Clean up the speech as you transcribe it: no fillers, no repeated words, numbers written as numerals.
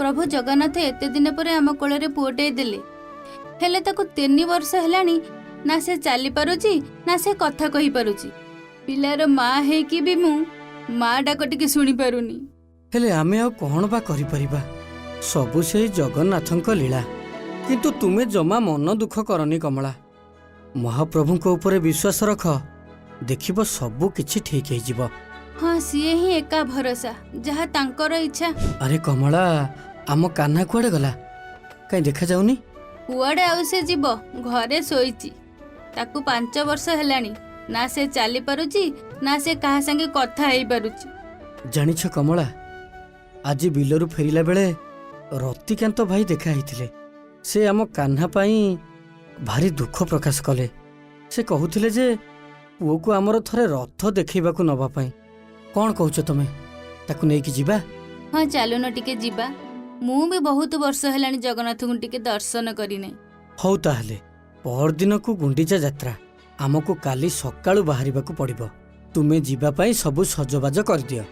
प्रभु जगन्नाथ एते दिन पर आम कोल पुओटे देले हेले ताको 3 वर्ष हेलानी ना से चली पारुची ना से कथा कही पारुची। पिलार माँ है कि भी मु माँ डाक टिके शुणी पारुनी। हेले आमे आ कौन बा करि परिबा सबु से जगन्नाथंक लीला। किंतु तुमे जमा मन दुख करनी कमला, महाप्रभु को ऊपर विश्वास रख, देखिबो सबु किछि ठीक हे जिवो। हाँ सीए ही एका भरोसा जहा तांकर इच्छा। अरे कमला आम कान्हा कुआडे गला कहीं देखा जाउनी? कुआडे आउ से जीव घरे सोईची। ताकू 5 वर्ष हेलानी ना से चली पारुची ना से कहा संगे कथा हेई पारुची। जानिछ कमला आज बिलरू फेरिला बेले रतिकांत भाई देखा ହେଇଥିଲେ। से आम कान्हा पाई भारी दुख प्रकाश कले। से कहूथिले जे पुओ को आमर थरे रथ देखैबाकू नबा पाई। कौन कहूछ तमे ताकू नेकी जिबा? हाँ चलो न टिके जीवा। मु भी बहुत वर्ष हेलानी जगन्नाथ को टिके दर्शन करी नै। हौ ताहले पर दिन को गुंडीचा यात्रा आमको काली सकाळू बाहरिबाकू पड़िबो। तुमे जिबा पाई सबु सजबाज कर दियो।